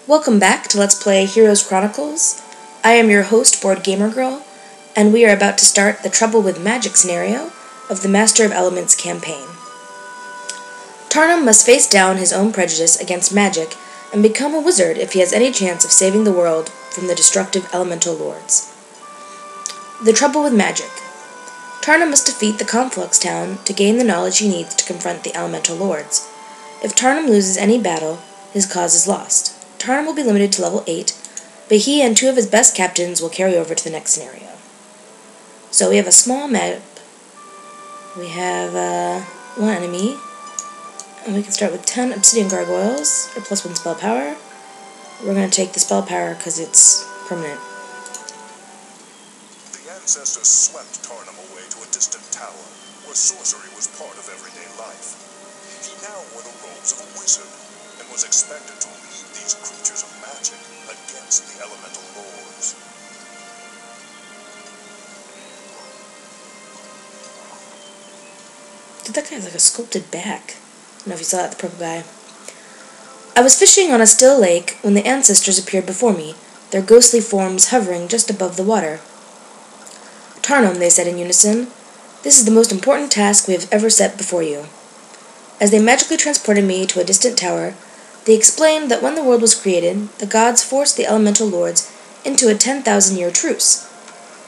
Welcome back to Let's Play Heroes Chronicles. I am your host, Board Gamer Girl, and we are about to start the Trouble with Magic scenario of the Master of Elements campaign. Tarnum must face down his own prejudice against magic and become a wizard if he has any chance of saving the world from the destructive elemental lords. The Trouble with Magic. Tarnum must defeat the Conflux Town to gain the knowledge he needs to confront the elemental lords. If Tarnum loses any battle, his cause is lost. Tarnum will be limited to level 8, but he and two of his best captains will carry over to the next scenario. So we have a small map. We have one enemy, and we can start with 10 obsidian gargoyles, or +1 spell power. We're going to take the spell power because it's permanent. The ancestors swept Tarnum away to a distant tower, where sorcery was part of everyday life. He now wore the robes of a wizard, and was expected to lead these creatures of magic against the elemental lords. Dude, that guy has like a sculpted back. I don't know if you saw that, the purple guy. I was fishing on a still lake when the ancestors appeared before me, their ghostly forms hovering just above the water. Tarnum, they said in unison, this is the most important task we have ever set before you. As they magically transported me to a distant tower, they explained that when the world was created, the gods forced the elemental lords into a 10,000-year truce.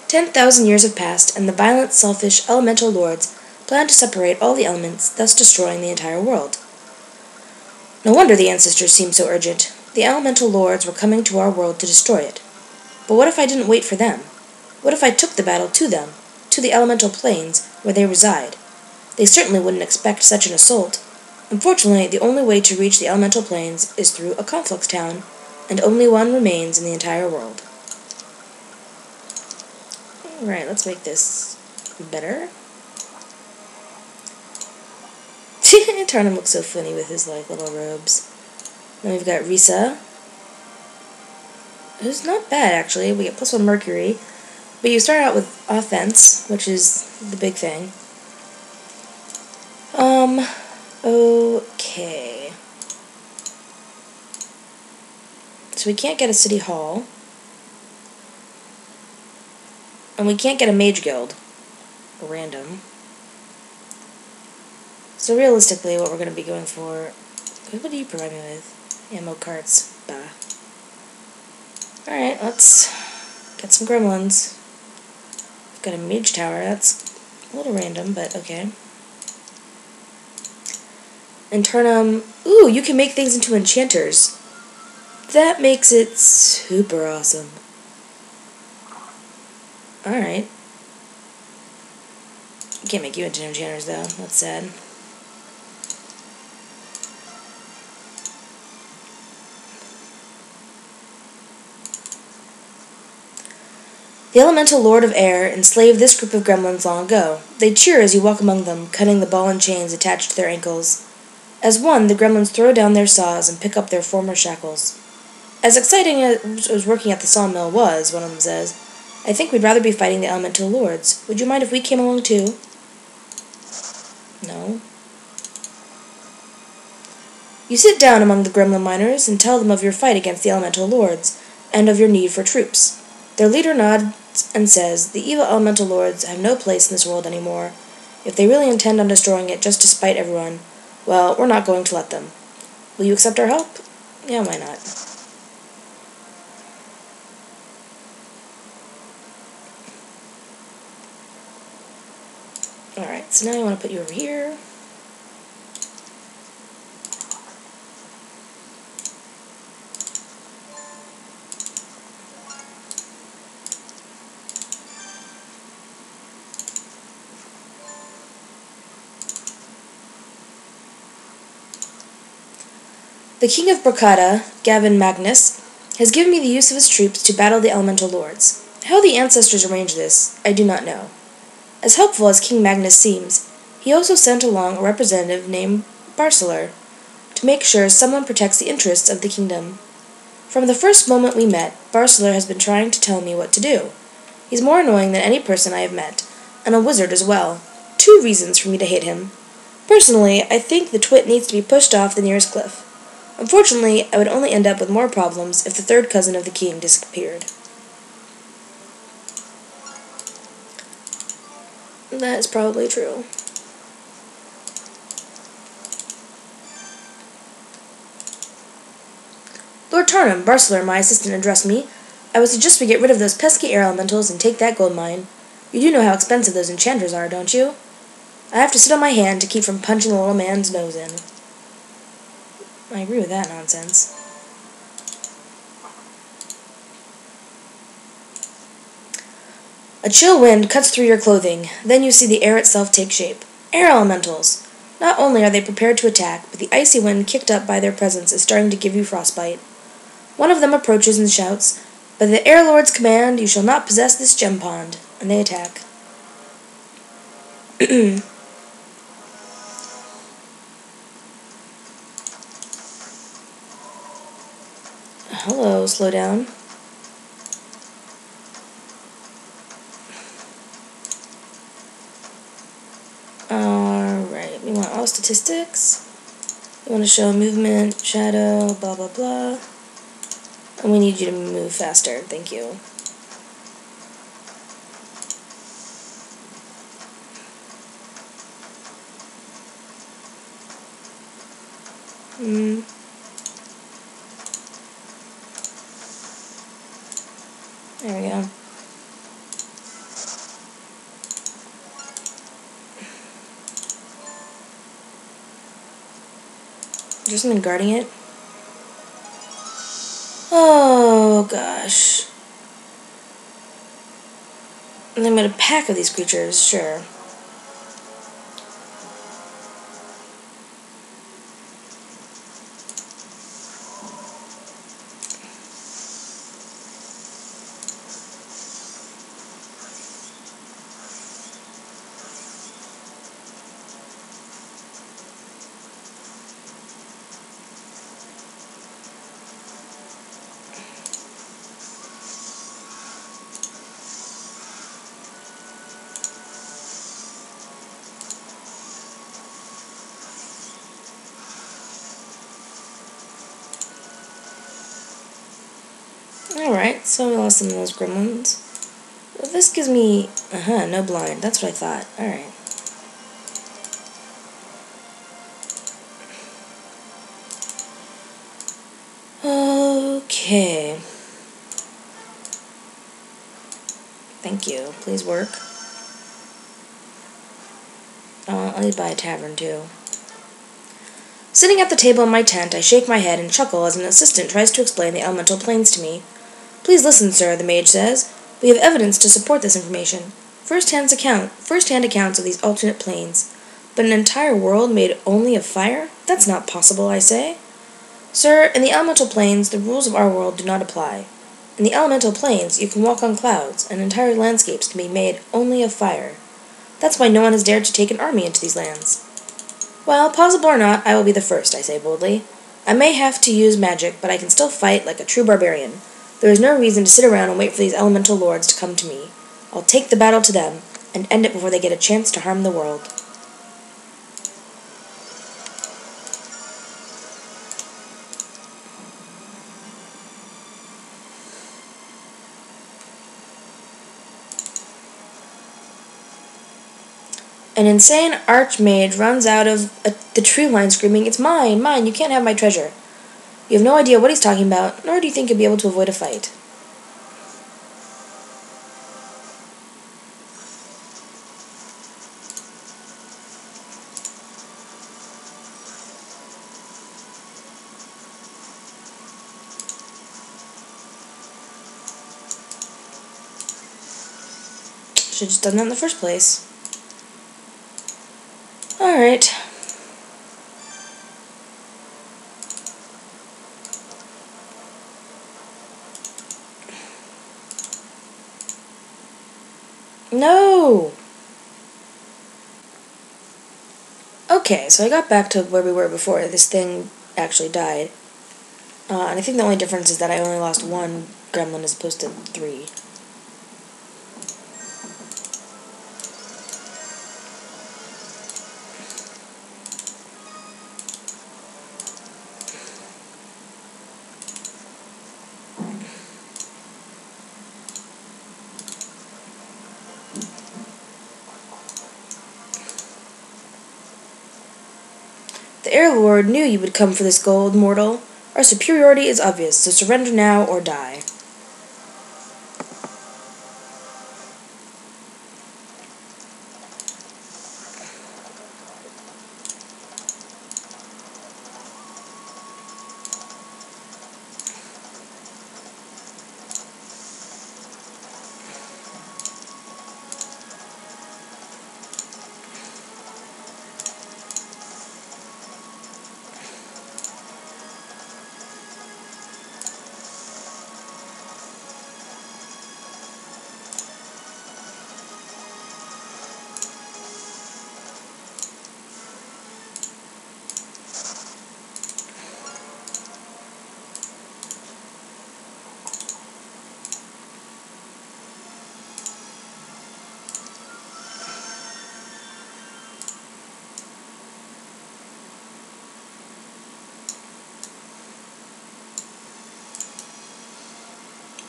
10,000 years have passed, and the violent, selfish elemental lords plan to separate all the elements, thus destroying the entire world. No wonder the ancestors seemed so urgent. The elemental lords were coming to our world to destroy it. But what if I didn't wait for them? What if I took the battle to them, to the elemental planes where they reside? They certainly wouldn't expect such an assault. Unfortunately, the only way to reach the elemental planes is through a conflux town, and only one remains in the entire world. Alright, let's make this better. Tarnum looks so funny with his little robes. Then we've got Risa, who's not bad actually. We get +1 Mercury, but you start out with offense, which is the big thing. Okay. So we can't get a city hall. And we can't get a mage guild. Random. So realistically, what we're going to be going for... What do you provide me with? Ammo carts. Bah. Alright, let's get some gremlins. We've got a mage tower. That's a little random, but okay. And Tarnum... Ooh, you can make things into enchanters. That makes it super awesome. Alright. Can't make you into enchanters, though. That's sad. The elemental lord of air enslaved this group of gremlins long ago. They cheer as you walk among them, cutting the ball and chains attached to their ankles. As one, the gremlins throw down their saws and pick up their former shackles. As exciting as working at the sawmill was, one of them says, I think we'd rather be fighting the elemental lords. Would you mind if we came along too? No. You sit down among the gremlin miners and tell them of your fight against the elemental lords, and of your need for troops. Their leader nods and says, the evil elemental lords have no place in this world anymore. If they really intend on destroying it just to spite everyone, well, we're not going to let them. Will you accept our help? Yeah, why not? Alright, so now I want to put you over here. The King of Brocada, Gavin Magnus, has given me the use of his troops to battle the elemental lords. How the ancestors arranged this, I do not know. As helpful as King Magnus seems, he also sent along a representative named Barcelar to make sure someone protects the interests of the kingdom. From the first moment we met, Barcelar has been trying to tell me what to do. He's more annoying than any person I have met, and a wizard as well. 2 reasons for me to hate him. Personally, I think the twit needs to be pushed off the nearest cliff. Unfortunately, I would only end up with more problems if the third cousin of the king disappeared. That is probably true. Lord Tarnum, Barcelar, my assistant, addressed me. I would suggest we get rid of those pesky air elementals and take that gold mine. You do know how expensive those enchanters are, don't you? I have to sit on my hand to keep from punching the little man's nose in. I agree with that nonsense. A chill wind cuts through your clothing. Then you see the air itself take shape. Air elementals! Not only are they prepared to attack, but the icy wind kicked up by their presence is starting to give you frostbite. One of them approaches and shouts, "By the Air Lord's command, you shall not possess this gem pond," and they attack. Hello, slow down. Alright, we want all statistics. We want to show movement, shadow, blah blah blah. And we need you to move faster, thank you. There we go. Is there something guarding it? Oh gosh. And then with a pack of these creatures, sure. Alright, so we lost some of those gremlins. Well, this gives me... no blind. That's what I thought. Alright. Okay. Thank you. Please work. I'll need to buy a tavern, too. Sitting at the table in my tent, I shake my head and chuckle as an assistant tries to explain the elemental planes to me. "Please listen, sir," the mage says. "We have evidence to support this information. First-hand accounts of these alternate planes. But an entire world made only of fire? That's not possible, I say. Sir, in the elemental planes, the rules of our world do not apply. In the elemental planes, you can walk on clouds, and entire landscapes can be made only of fire. That's why no one has dared to take an army into these lands." "Well, possible or not, I will be the first," I say boldly. "I may have to use magic, but I can still fight like a true barbarian. There is no reason to sit around and wait for these elemental lords to come to me. I'll take the battle to them, and end it before they get a chance to harm the world." An insane archmage runs out of the tree line screaming, "It's mine, mine, you can't have my treasure." You have no idea what he's talking about, nor do you think you'll be able to avoid a fight. Should have just done that in the first place. Alright. No! Okay, so I got back to where we were before this thing actually died. And I think the only difference is that I only lost one gremlin as opposed to 3. Air Lord knew you would come for this gold, mortal. Our superiority is obvious, so surrender now or die.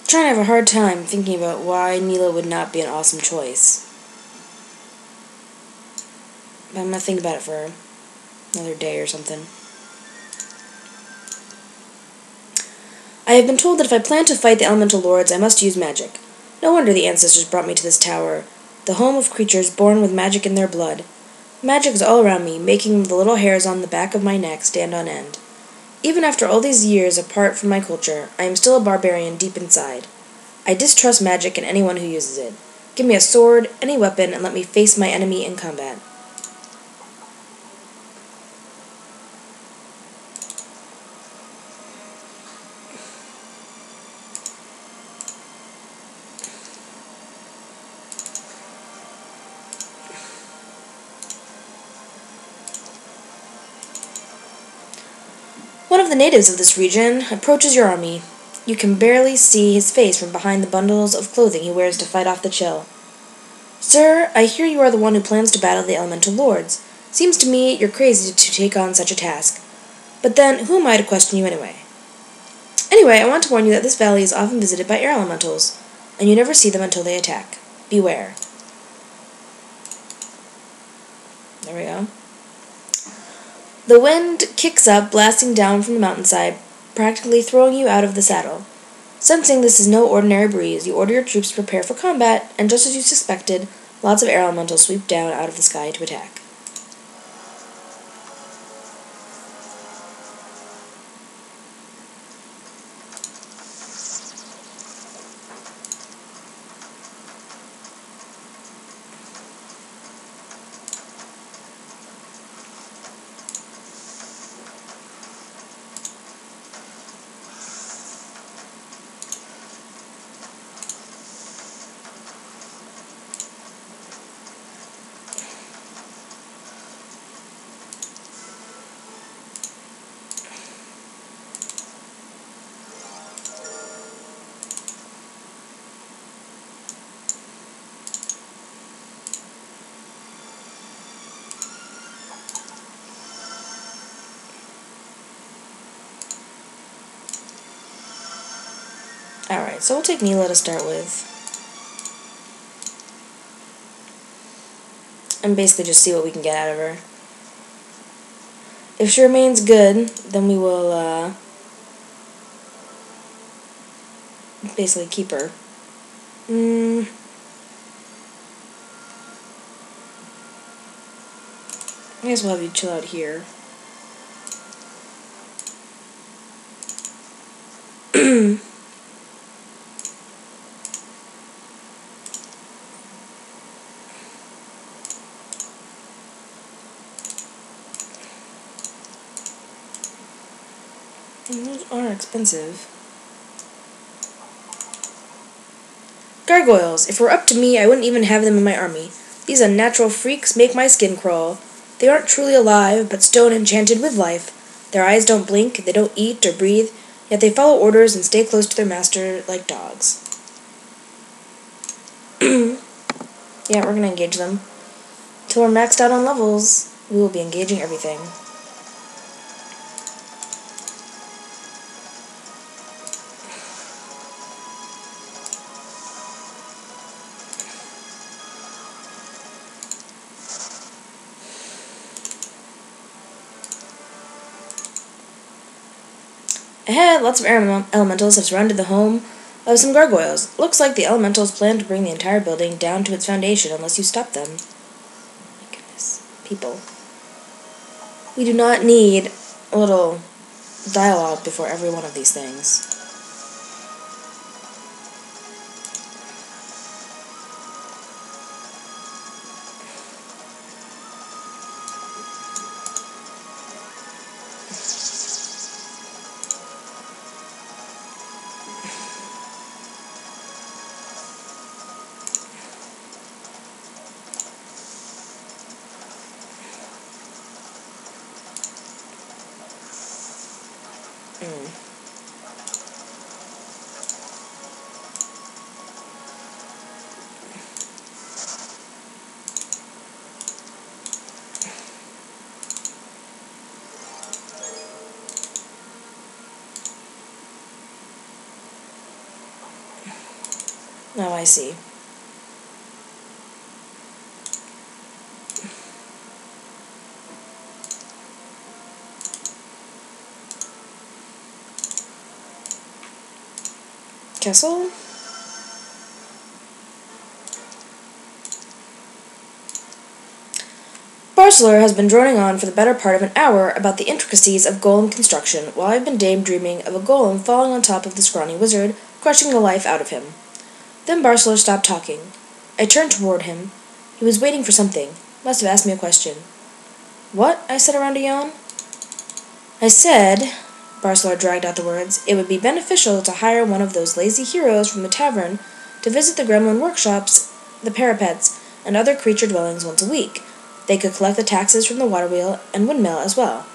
Trying to have a hard time thinking about why Neela would not be an awesome choice. But I'm gonna think about it for another day or something. I have been told that if I plan to fight the elemental lords, I must use magic. No wonder the ancestors brought me to this tower, the home of creatures born with magic in their blood. Magic is all around me, making the little hairs on the back of my neck stand on end. Even after all these years apart from my culture, I am still a barbarian deep inside. I distrust magic and anyone who uses it. Give me a sword, any weapon, and let me face my enemy in combat. One of the natives of this region approaches your army. You can barely see his face from behind the bundles of clothing he wears to fight off the chill. Sir, I hear you are the one who plans to battle the elemental lords. Seems to me you're crazy to take on such a task. But then, who am I to question you anyway? Anyway, I want to warn you that this valley is often visited by air elementals, and you never see them until they attack. Beware. There we go. The wind kicks up, blasting down from the mountainside, practically throwing you out of the saddle. Sensing this is no ordinary breeze, you order your troops to prepare for combat, and just as you suspected, lots of air elementals sweep down out of the sky to attack. Alright, so we'll take Neela to start with. And basically just see what we can get out of her. If she remains good, then we will, basically keep her. I guess we'll have you chill out here. Those are expensive. Gargoyles. If it were up to me, I wouldn't even have them in my army. These unnatural freaks make my skin crawl. They aren't truly alive, but stone enchanted with life. Their eyes don't blink, they don't eat or breathe, yet they follow orders and stay close to their master like dogs. Yeah, we're gonna engage them. Till we're maxed out on levels, we will be engaging everything. Ahead, lots of air elementals have surrounded the home of some gargoyles. Looks like the elementals plan to bring the entire building down to its foundation unless you stop them. My goodness. People. We do not need a little dialogue before every one of these things. Now I see. Castle? Barcelor has been droning on for the better part of an hour about the intricacies of golem construction, while I've been daydreaming of a golem falling on top of the scrawny wizard, crushing the life out of him. Then Barcelor stopped talking. I turned toward him. He was waiting for something. Must have asked me a question. What? I said around a yawn. I said, Barcelor dragged out the words, it would be beneficial to hire one of those lazy heroes from the tavern to visit the gremlin workshops, the parapets, and other creature dwellings once a week. They could collect the taxes from the water wheel and windmill as well.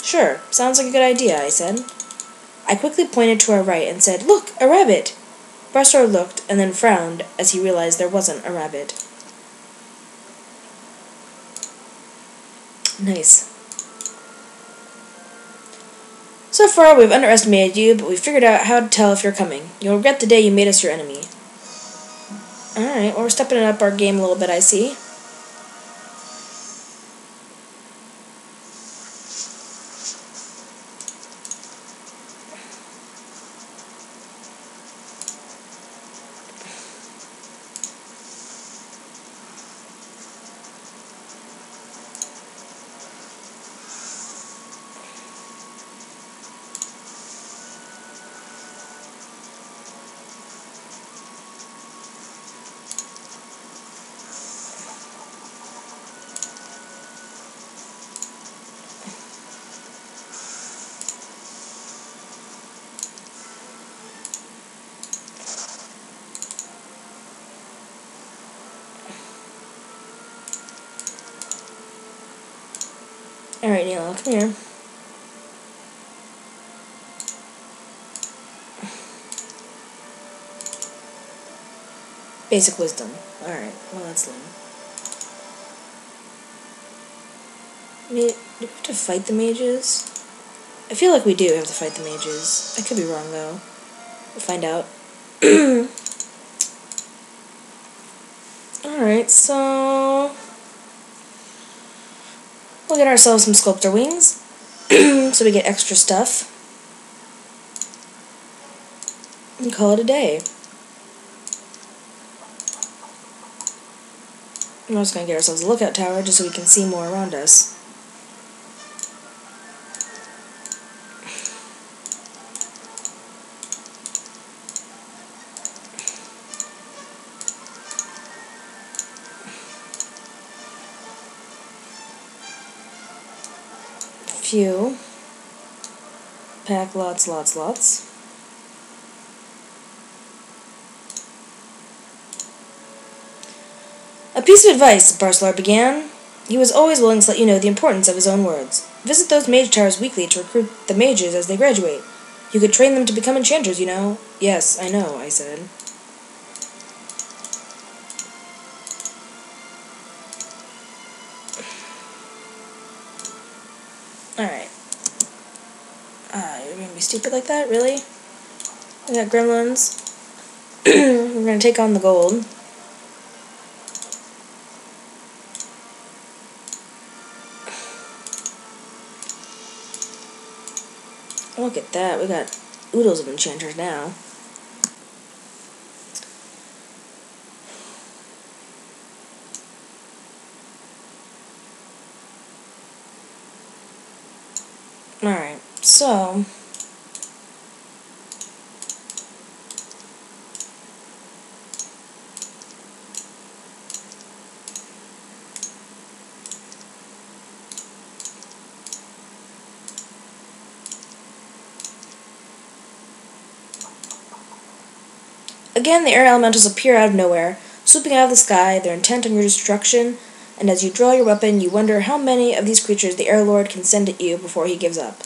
Sure, sounds like a good idea, I said. I quickly pointed to our right and said, Look, a rabbit! Barcelor looked and then frowned as he realized there wasn't a rabbit. Nice. So far, we've underestimated you, but we've figured out how to tell if you're coming. You'll regret the day you made us your enemy. Alright, well, we're stepping up our game a little bit, I see. Alright, Neil, come here. Basic wisdom. Alright, well, that's lame. Do we have to fight the mages? I feel like we do have to fight the mages. I could be wrong, though. We'll find out. Alright, so we'll get ourselves some sculptor wings so we get extra stuff and call it a day. We're also going to get ourselves a lookout tower just so we can see more around us. Few. Pack lots. A piece of advice, Barcelor began. He was always willing to let you know the importance of his own words. Visit those mage towers weekly to recruit the mages as they graduate. You could train them to become enchanters, you know. Yes, I know, I said. Alright. You're gonna be stupid like that? Really? We got gremlins. We're gonna take on the gold. Look at that, we got oodles of enchanters now. Alright, so... Again, the air elementals appear out of nowhere, swooping out of the sky, their intent on your destruction, and as you draw your weapon, you wonder how many of these creatures the Air Lord can send at you before he gives up.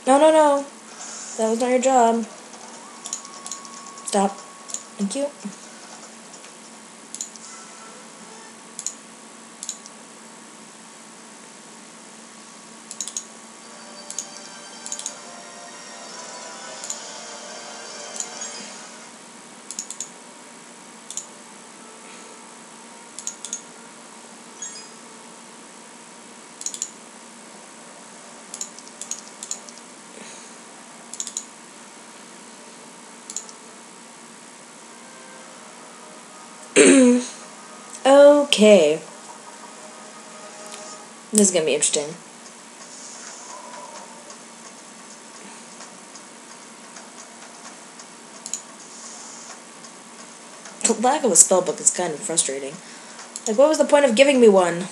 No, no, no. That was not your job. Stop. Thank you. Okay. This is gonna be interesting. The lack of a spellbook is kind of frustrating. Like, what was the point of giving me one?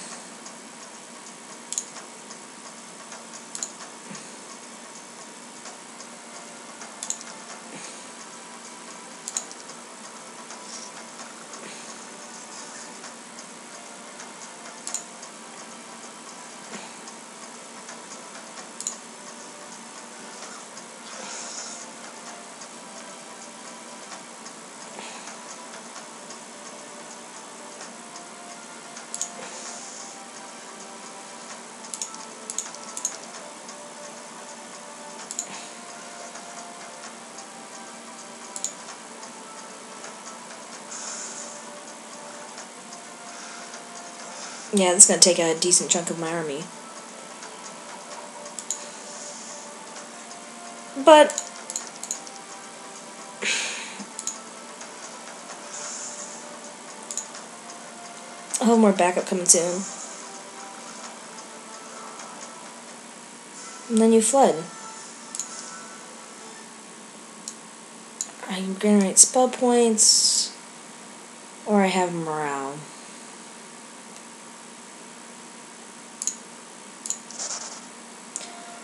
Yeah, this is gonna take a decent chunk of my army. But I'll have more backup coming soon. And then you fled. I can generate spell points, or I have morale.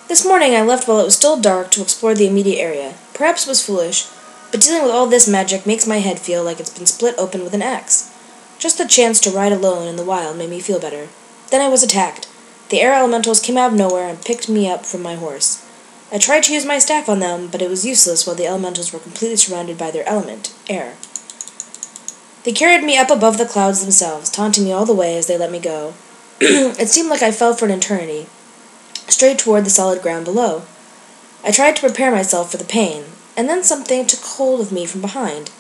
This morning I left while it was still dark to explore the immediate area. Perhaps it was foolish, but dealing with all this magic makes my head feel like it's been split open with an axe. Just the chance to ride alone in the wild made me feel better. Then I was attacked. The air elementals came out of nowhere and picked me up from my horse. I tried to use my staff on them, but it was useless while the elementals were completely surrounded by their element, air. They carried me up above the clouds themselves, taunting me all the way as they let me go. It seemed like I fell for an eternity, straight toward the solid ground below. I tried to prepare myself for the pain, and then something took hold of me from behind.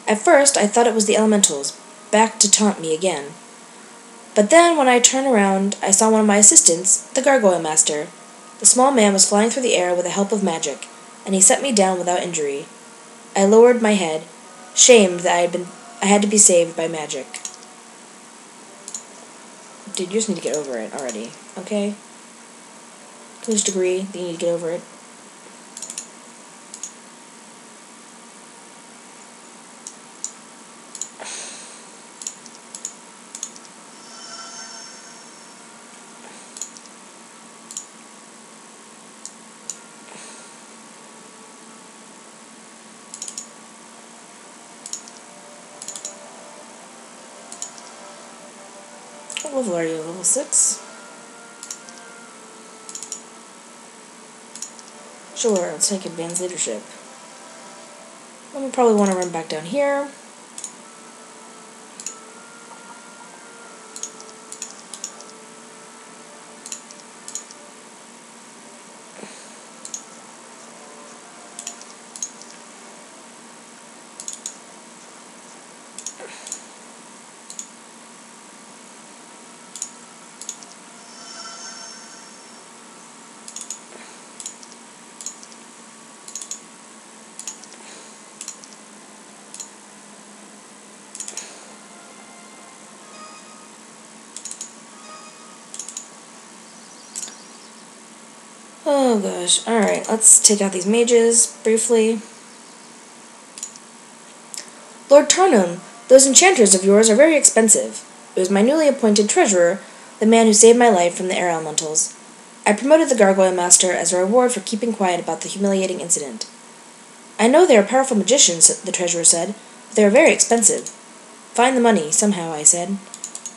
At first, I thought it was the elementals, back to taunt me again. But then, when I turned around, I saw one of my assistants, the Gargoyle Master. The small man was flying through the air with the help of magic, and he set me down without injury. I lowered my head. shamed that I had to be saved by magic. Dude, you just need to get over it already, okay? Can we just agree that you need to get over it? What level are you? Level 6? Sure, let's take advanced leadership. Then we probably want to run back down here. Oh gosh, alright, let's take out these mages briefly. Lord Tarnum, those enchanters of yours are very expensive. It was my newly appointed treasurer, the man who saved my life from the air elementals. I promoted the Gargoyle Master as a reward for keeping quiet about the humiliating incident. I know they are powerful magicians, the treasurer said, but they are very expensive. Find the money, somehow, I said.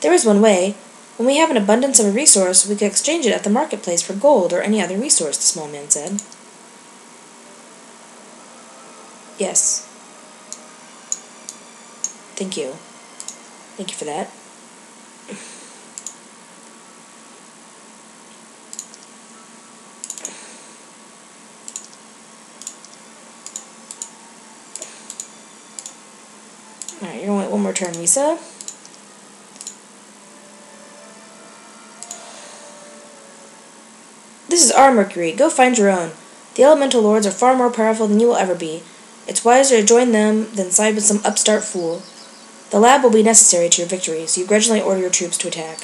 There is one way. When we have an abundance of a resource, we could exchange it at the marketplace for gold or any other resource, the small man said. Yes. Thank you. Thank you for that. Alright, you're gonna wait one more turn, Risa. This is our Mercury. Go find your own. The elemental lords are far more powerful than you will ever be. It's wiser to join them than side with some upstart fool. The lab will be necessary to your victory, so you grudgingly order your troops to attack.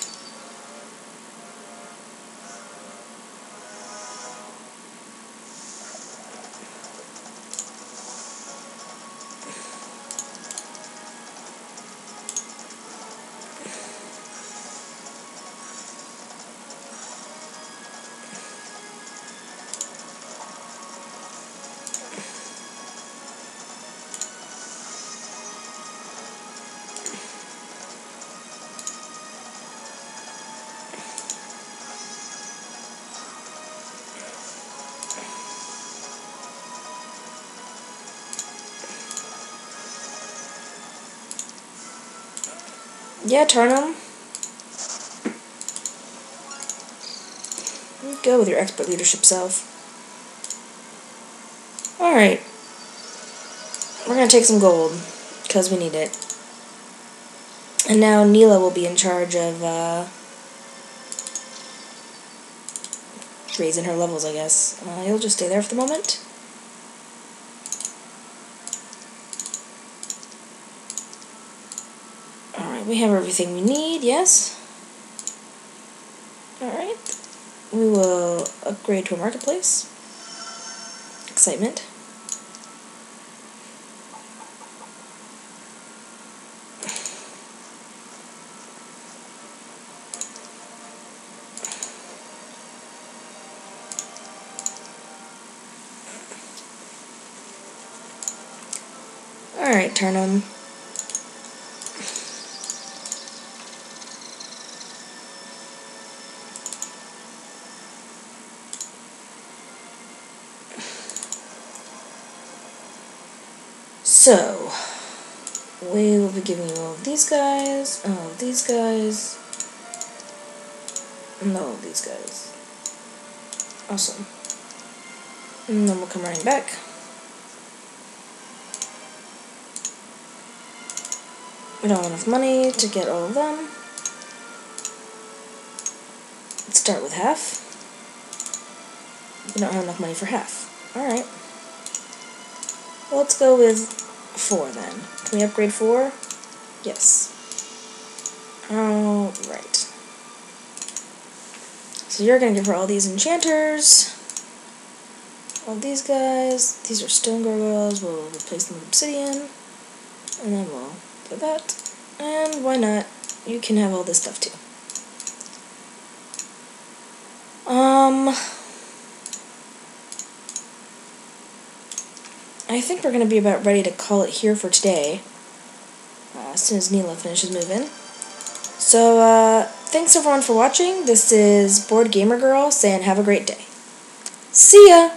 Yeah, Tarnum. Go with your expert leadership self. Alright. We're gonna take some gold, because we need it. And now Neela will be in charge of, raising her levels, I guess. You'll just stay there for the moment. Alright, we have everything we need, yes? Alright. We will upgrade to a marketplace. Excitement. Alright, Tarnum. So, we will be giving you all of these guys, all of these guys, and all of these guys. Awesome. And then we'll come running back. We don't have enough money to get all of them. Let's start with half. We don't have enough money for half. Alright. Well, let's go with 4 then. Can we upgrade 4? Yes. Alright. So you're gonna give her all these enchanters. All these guys. These are stone gargoyles. We'll replace them with obsidian. And then we'll do that. And why not? You can have all this stuff too. I think we're going to be about ready to call it here for today. As soon as Neela finishes moving. So, thanks everyone for watching. This is Bored Gamer Girl saying have a great day. See ya!